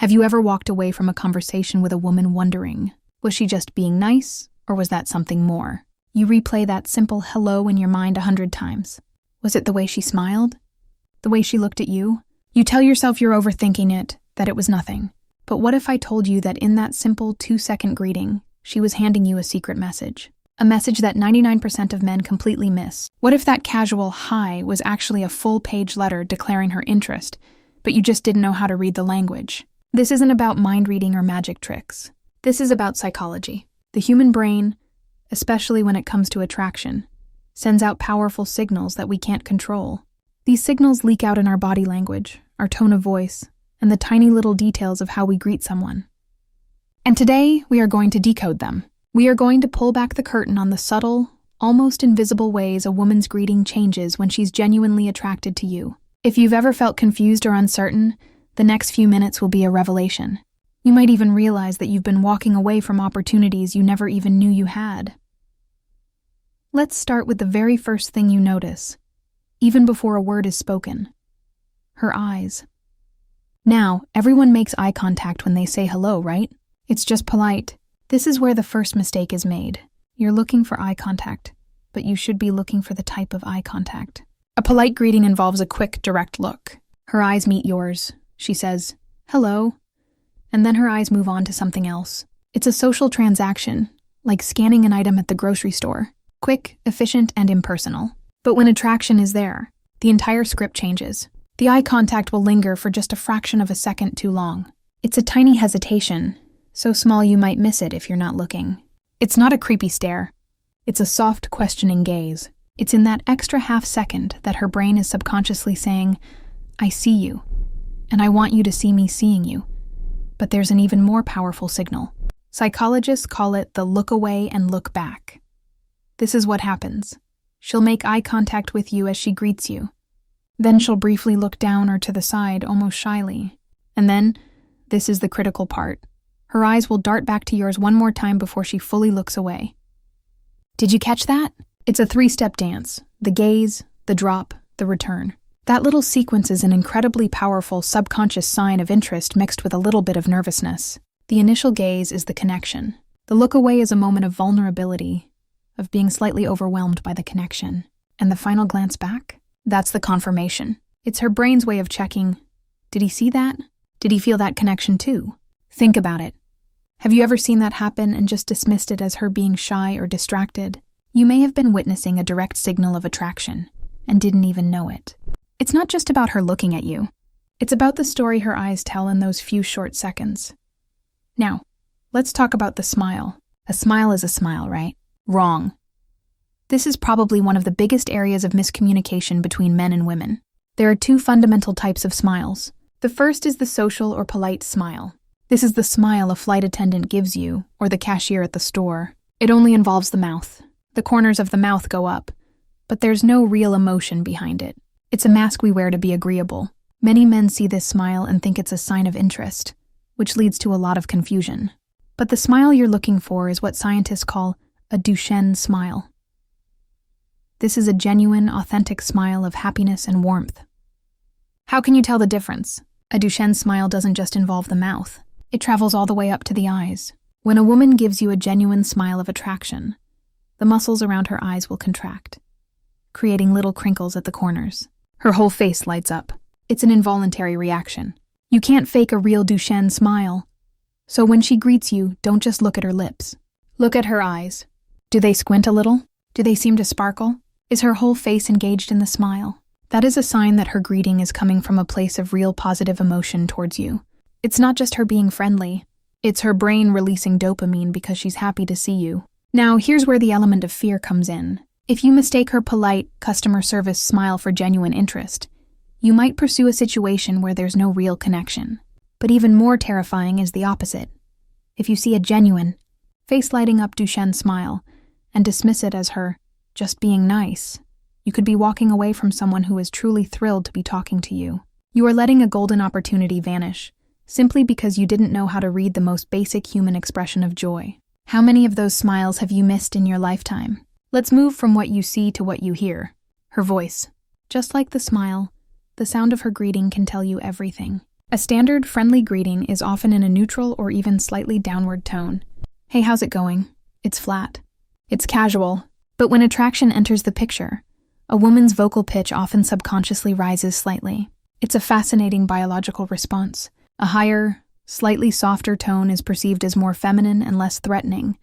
Have you ever walked away from a conversation with a woman wondering, was she just being nice, or was that something more? You replay that simple hello in your mind 100 times. Was it the way she smiled? The way she looked at you? You tell yourself you're overthinking it, that it was nothing. But what if I told you that in that simple 2-second greeting, she was handing you a secret message? A message that 99% of men completely miss. What if that casual hi was actually a full-page letter declaring her interest, but you just didn't know how to read the language? This isn't about mind reading or magic tricks. This is about psychology. The human brain, especially when it comes to attraction, sends out powerful signals that we can't control. These signals leak out in our body language, our tone of voice, and the tiny little details of how we greet someone. And today, we are going to decode them. We are going to pull back the curtain on the subtle, almost invisible ways a woman's greeting changes when she's genuinely attracted to you. If you've ever felt confused or uncertain, the next few minutes will be a revelation. You might even realize that you've been walking away from opportunities you never even knew you had. Let's start with the very first thing you notice, even before a word is spoken. Her eyes. Now, everyone makes eye contact when they say hello, right? It's just polite. This is where the first mistake is made. You're looking for eye contact, but you should be looking for the type of eye contact. A polite greeting involves a quick, direct look. Her eyes meet yours. She says, hello, and then her eyes move on to something else. It's a social transaction, like scanning an item at the grocery store. Quick, efficient, and impersonal. But when attraction is there, the entire script changes. The eye contact will linger for just a fraction of a second too long. It's a tiny hesitation, so small you might miss it if you're not looking. It's not a creepy stare. It's a soft, questioning gaze. It's in that extra half second that her brain is subconsciously saying, I see you, and I want you to see me seeing you. But there's an even more powerful signal. Psychologists call it the look away and look back. This is what happens. She'll make eye contact with you as she greets you. Then she'll briefly look down or to the side, almost shyly. And then, this is the critical part. Her eyes will dart back to yours one more time before she fully looks away. Did you catch that? It's a 3-step dance. The gaze, the drop, the return. That little sequence is an incredibly powerful subconscious sign of interest mixed with a little bit of nervousness. The initial gaze is the connection. The look away is a moment of vulnerability, of being slightly overwhelmed by the connection. And the final glance back? That's the confirmation. It's her brain's way of checking, did he see that? Did he feel that connection too? Think about it. Have you ever seen that happen and just dismissed it as her being shy or distracted? You may have been witnessing a direct signal of attraction and didn't even know it. It's not just about her looking at you. It's about the story her eyes tell in those few short seconds. Now, let's talk about the smile. A smile is a smile, right? Wrong. This is probably one of the biggest areas of miscommunication between men and women. There are 2 fundamental types of smiles. The first is the social or polite smile. This is the smile a flight attendant gives you, or the cashier at the store. It only involves the mouth. The corners of the mouth go up, but there's no real emotion behind it. It's a mask we wear to be agreeable. Many men see this smile and think it's a sign of interest, which leads to a lot of confusion. But the smile you're looking for is what scientists call a Duchenne smile. This is a genuine, authentic smile of happiness and warmth. How can you tell the difference? A Duchenne smile doesn't just involve the mouth. It travels all the way up to the eyes. When a woman gives you a genuine smile of attraction, the muscles around her eyes will contract, creating little crinkles at the corners. Her whole face lights up. It's an involuntary reaction. You can't fake a real Duchenne smile. So when she greets you, don't just look at her lips. Look at her eyes. Do they squint a little? Do they seem to sparkle? Is her whole face engaged in the smile? That is a sign that her greeting is coming from a place of real positive emotion towards you. It's not just her being friendly. It's her brain releasing dopamine because she's happy to see you. Now, here's where the element of fear comes in. If you mistake her polite, customer service smile for genuine interest, you might pursue a situation where there's no real connection. But even more terrifying is the opposite. If you see a genuine, face-lighting-up Duchenne smile and dismiss it as her just being nice, you could be walking away from someone who is truly thrilled to be talking to you. You are letting a golden opportunity vanish, simply because you didn't know how to read the most basic human expression of joy. How many of those smiles have you missed in your lifetime? Let's move from what you see to what you hear. Her voice. Just like the smile, the sound of her greeting can tell you everything. A standard friendly greeting is often in a neutral or even slightly downward tone. Hey, how's it going? It's flat. It's casual. But when attraction enters the picture, a woman's vocal pitch often subconsciously rises slightly. It's a fascinating biological response. A higher, slightly softer tone is perceived as more feminine and less threatening,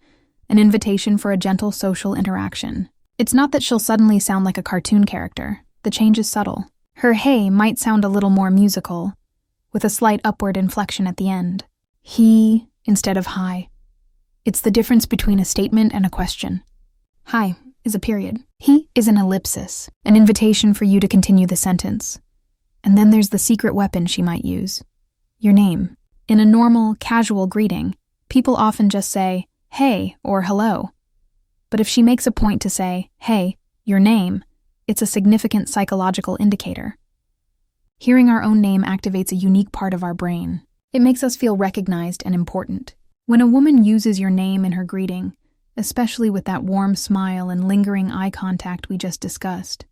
an invitation for a gentle social interaction. It's not that she'll suddenly sound like a cartoon character. The change is subtle. Her hey might sound a little more musical, with a slight upward inflection at the end. He instead of hi. It's the difference between a statement and a question. Hi is a period. He is an ellipsis, an invitation for you to continue the sentence. And then there's the secret weapon she might use. Your name. In a normal, casual greeting, people often just say, hey, or hello. But if she makes a point to say, hey, your name, it's a significant psychological indicator. Hearing our own name activates a unique part of our brain. It makes us feel recognized and important. When a woman uses your name in her greeting, especially with that warm smile and lingering eye contact we just discussed,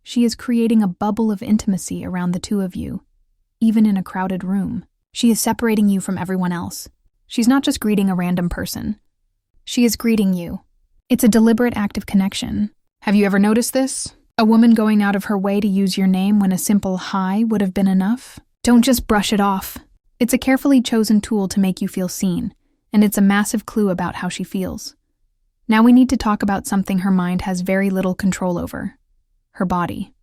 she is creating a bubble of intimacy around the two of you, even in a crowded room. She is separating you from everyone else. She's not just greeting a random person. She is greeting you. It's a deliberate act of connection. Have you ever noticed this? A woman going out of her way to use your name when a simple hi would have been enough? Don't just brush it off. It's a carefully chosen tool to make you feel seen, and it's a massive clue about how she feels. Now we need to talk about something her mind has very little control over. Her body.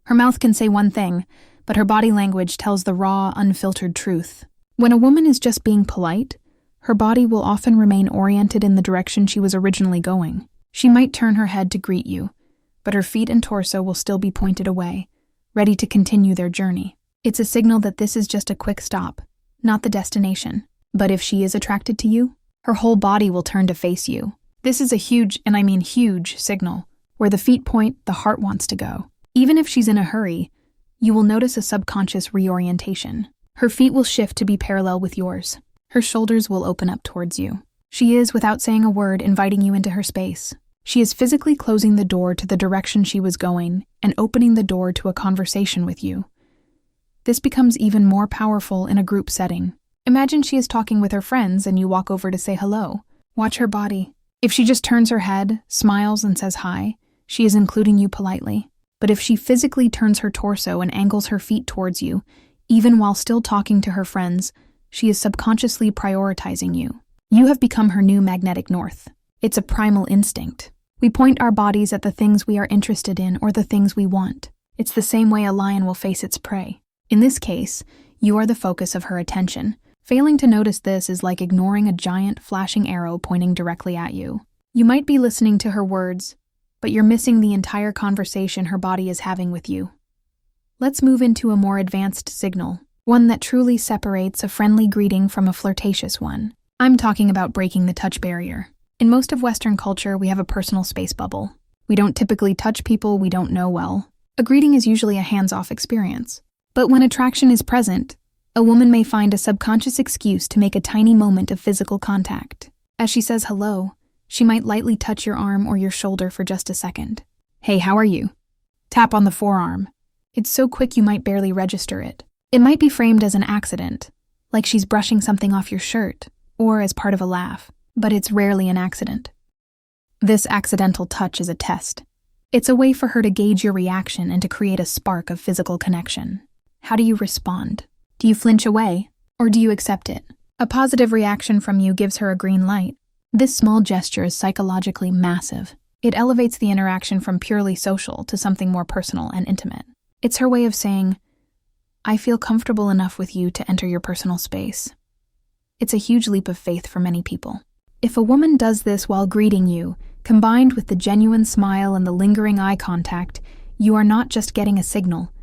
Her mouth can say one thing, but her body language tells the raw, unfiltered truth. When a woman is just being polite, her body will often remain oriented in the direction she was originally going. She might turn her head to greet you, but her feet and torso will still be pointed away, ready to continue their journey. It's a signal that this is just a quick stop, not the destination. But if she is attracted to you, her whole body will turn to face you. This is a huge, and I mean huge, signal. Where the feet point, the heart wants to go. Even if she's in a hurry, you will notice a subconscious reorientation. Her feet will shift to be parallel with yours. Her shoulders will open up towards you. She is, without saying a word, inviting you into her space. She is physically closing the door to the direction she was going and opening the door to a conversation with you. This becomes even more powerful in a group setting. Imagine she is talking with her friends and you walk over to say hello. Watch her body. If she just turns her head, smiles, and says hi, she is including you politely. But if she physically turns her torso and angles her feet towards you, even while still talking to her friends, she is subconsciously prioritizing you. You have become her new magnetic north. It's a primal instinct. We point our bodies at the things we are interested in or the things we want. It's the same way a lion will face its prey. In this case, you are the focus of her attention. Failing to notice this is like ignoring a giant flashing arrow pointing directly at you. You might be listening to her words, but you're missing the entire conversation her body is having with you. Let's move into a more advanced signal, one that truly separates a friendly greeting from a flirtatious one. I'm talking about breaking the touch barrier. In most of Western culture, we have a personal space bubble. We don't typically touch people we don't know well. A greeting is usually a hands-off experience. But when attraction is present, a woman may find a subconscious excuse to make a tiny moment of physical contact. As she says hello, she might lightly touch your arm or your shoulder for just a second. Hey, how are you? Tap on the forearm. It's so quick you might barely register it. It might be framed as an accident, like she's brushing something off your shirt, or as part of a laugh, but it's rarely an accident. This accidental touch is a test. It's a way for her to gauge your reaction and to create a spark of physical connection. How do you respond? Do you flinch away, or do you accept it? A positive reaction from you gives her a green light. This small gesture is psychologically massive. It elevates the interaction from purely social to something more personal and intimate. It's her way of saying, I feel comfortable enough with you to enter your personal space. It's a huge leap of faith for many people. If a woman does this while greeting you, combined with the genuine smile and the lingering eye contact, you are not just getting a signal,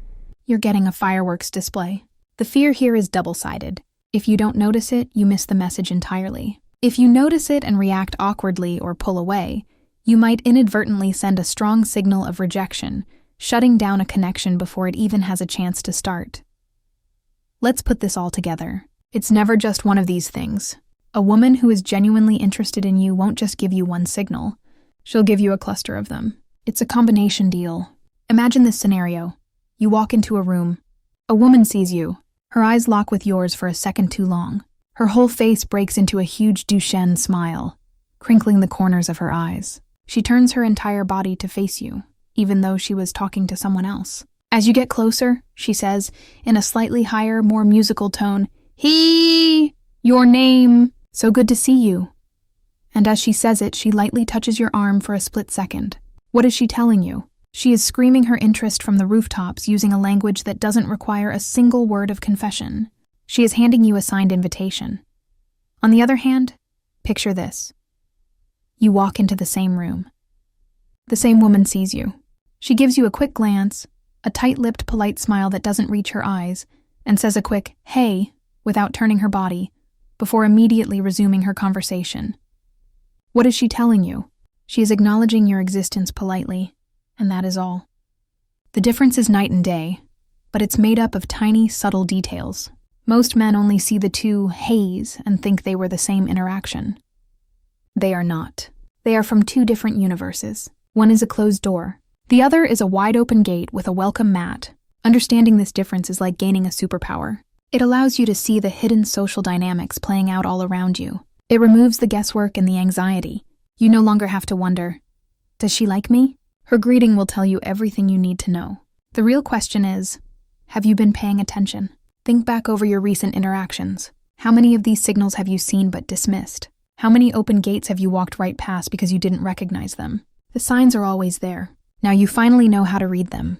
you're getting a fireworks display. The fear here is double-sided. If you don't notice it, you miss the message entirely. If you notice it and react awkwardly or pull away, you might inadvertently send a strong signal of rejection, shutting down a connection before it even has a chance to start. Let's put this all together. It's never just one of these things. A woman who is genuinely interested in you won't just give you one signal. She'll give you a cluster of them. It's a combination deal. Imagine this scenario. You walk into a room. A woman sees you. Her eyes lock with yours for a second too long. Her whole face breaks into a huge Duchenne smile, crinkling the corners of her eyes. She turns her entire body to face you, even though she was talking to someone else. As you get closer, she says, in a slightly higher, more musical tone, your name. So good to see you. And as she says it, she lightly touches your arm for a split second. What is she telling you? She is screaming her interest from the rooftops using a language that doesn't require a single word of confession. She is handing you a signed invitation. On the other hand, picture this. You walk into the same room. The same woman sees you. She gives you a quick glance, a tight-lipped, polite smile that doesn't reach her eyes, and says a quick, "Hey," without turning her body, before immediately resuming her conversation. What is she telling you? She is acknowledging your existence politely, and that is all. The difference is night and day, but it's made up of tiny, subtle details. Most men only see the two "heys" and think they were the same interaction. They are not. They are from two different universes. One is a closed door. The other is a wide-open gate with a welcome mat. Understanding this difference is like gaining a superpower. It allows you to see the hidden social dynamics playing out all around you. It removes the guesswork and the anxiety. You no longer have to wonder, does she like me? Her greeting will tell you everything you need to know. The real question is, have you been paying attention? Think back over your recent interactions. How many of these signals have you seen but dismissed? How many open gates have you walked right past because you didn't recognize them? The signs are always there. Now you finally know how to read them.